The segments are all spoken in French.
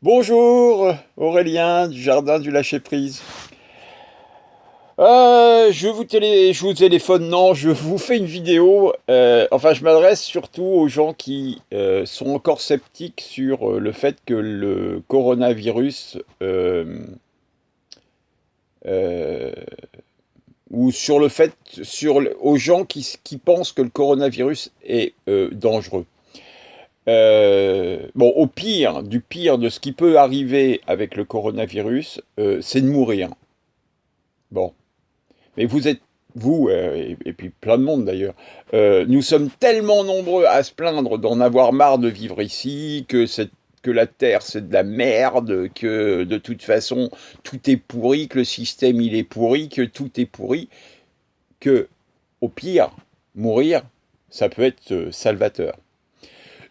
Bonjour Aurélien du Jardin du Lâcher-Prise. Je vous téléphone, non, je vous fais une vidéo. Enfin, je m'adresse surtout aux gens qui sont encore sceptiques sur le fait que le coronavirus, euh, ou sur le fait, aux gens qui pensent que le coronavirus est dangereux. Bon, au pire, du pire de ce qui peut arriver avec le coronavirus, c'est de mourir. Bon, mais et puis plein de monde d'ailleurs, nous sommes tellement nombreux à se plaindre d'en avoir marre de vivre ici, que la Terre c'est de la merde, que de toute façon tout est pourri, que le système il est pourri, que tout est pourri, que au pire, mourir, ça peut être salvateur.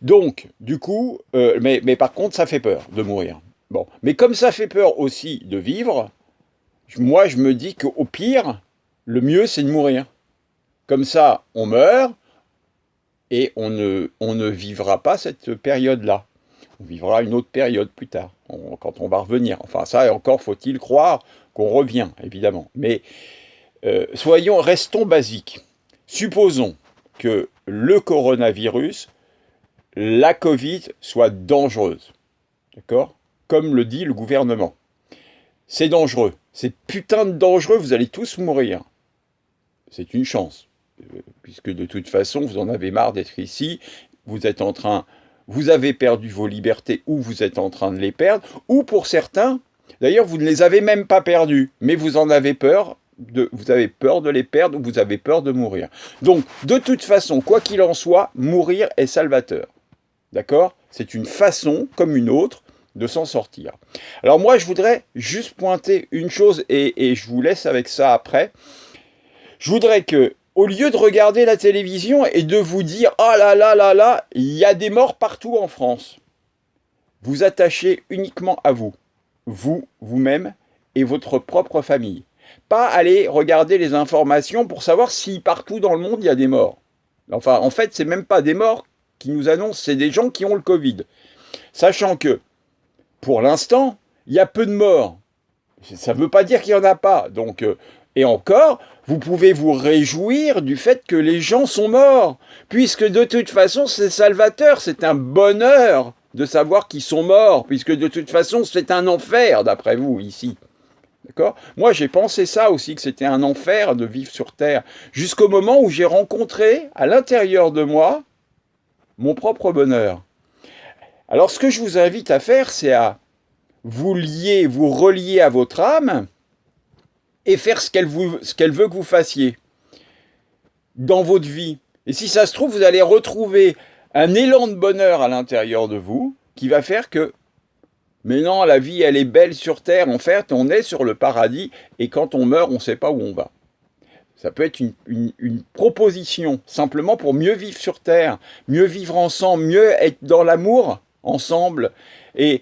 Donc, du coup, mais par contre, ça fait peur de mourir. Bon, mais comme ça fait peur aussi de vivre, moi je me dis qu'au pire, le mieux c'est de mourir. Comme ça, on meurt et on ne vivra pas cette période-là. On vivra une autre période plus tard, quand on va revenir. Enfin, ça, encore faut-il croire qu'on revient, évidemment. Mais restons basiques. Supposons que le coronavirus, la Covid, soit dangereuse. D'accord? Comme le dit le gouvernement. C'est dangereux. C'est putain de dangereux, vous allez tous mourir. C'est une chance. Puisque de toute façon, vous en avez marre d'être ici, vous êtes en train, vous avez perdu vos libertés ou vous êtes en train de les perdre, ou pour certains, d'ailleurs, vous ne les avez même pas perdues, mais vous en avez peur, vous avez peur de les perdre ou vous avez peur de mourir. Donc, de toute façon, quoi qu'il en soit, mourir est salvateur. D'accord? C'est une façon, comme une autre, de s'en sortir. Alors moi, je voudrais juste pointer une chose, et je vous laisse avec ça après. Je voudrais que, au lieu de regarder la télévision et de vous dire « Ah là là là là, il y a des morts partout en France », vous attachez uniquement à vous, vous-même et votre propre famille. Pas aller regarder les informations pour savoir si partout dans le monde il y a des morts. Enfin, en fait, c'est même pas des morts qui nous annoncent, c'est des gens qui ont le Covid. Sachant que, pour l'instant, il y a peu de morts. Ça ne veut pas dire qu'il n'y en a pas. Donc, et encore, vous pouvez vous réjouir du fait que les gens sont morts, puisque de toute façon, c'est salvateur, c'est un bonheur de savoir qu'ils sont morts, puisque de toute façon, c'est un enfer, d'après vous, ici. D'accord? Moi, j'ai pensé ça aussi, que c'était un enfer de vivre sur Terre, jusqu'au moment où j'ai rencontré, à l'intérieur de moi, mon propre bonheur. Alors, ce que je vous invite à faire, c'est à vous relier à votre âme, et faire ce qu'elle veut que vous fassiez dans votre vie. Et si ça se trouve, vous allez retrouver un élan de bonheur à l'intérieur de vous qui va faire que, mais non, la vie, elle est belle sur Terre. En fait, on est sur le paradis et quand on meurt, on ne sait pas où on va. Ça peut être une proposition, simplement pour mieux vivre sur Terre, mieux vivre ensemble, mieux être dans l'amour ensemble et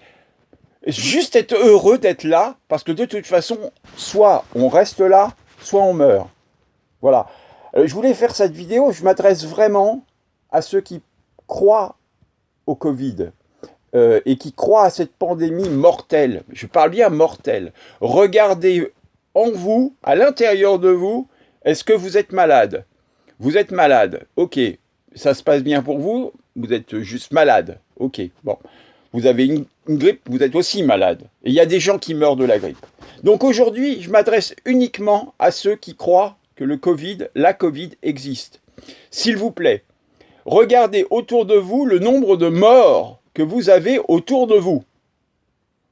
juste être heureux d'être là, parce que de toute façon, soit on reste là, soit on meurt. Voilà. Je voulais faire cette vidéo, je m'adresse vraiment à ceux qui croient au Covid et qui croient à cette pandémie mortelle. Je parle bien mortelle. Regardez en vous, à l'intérieur de vous, est-ce que vous êtes malade? Vous êtes malade, ok. Ça se passe bien pour vous, vous êtes juste malade, ok. Bon, vous avez une grippe, vous êtes aussi malade. Et il y a des gens qui meurent de la grippe. Donc aujourd'hui, je m'adresse uniquement à ceux qui croient que la Covid existe. S'il vous plaît, regardez autour de vous le nombre de morts que vous avez autour de vous.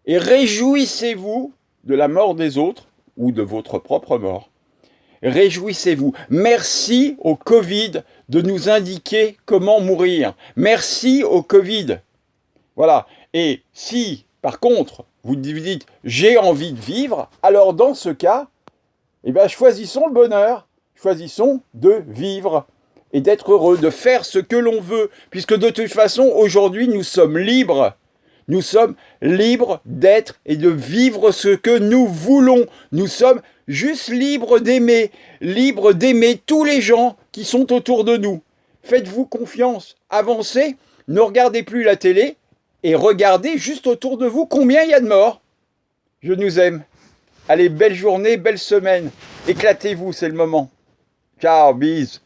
Et réjouissez-vous de la mort des autres ou de votre propre mort. Réjouissez-vous. Merci au Covid de nous indiquer comment mourir. Merci au Covid. Voilà. Et si, par contre, vous dites « j'ai envie de vivre », alors dans ce cas, eh bien, choisissons le bonheur. Choisissons de vivre et d'être heureux, de faire ce que l'on veut. Puisque de toute façon, aujourd'hui, nous sommes libres. Nous sommes libres d'être et de vivre ce que nous voulons. Nous sommes juste libres d'aimer tous les gens qui sont autour de nous. Faites-vous confiance, avancez, ne regardez plus la télé et regardez juste autour de vous combien il y a de morts. Je nous aime. Allez, belle journée, belle semaine. Éclatez-vous, c'est le moment. Ciao, bise.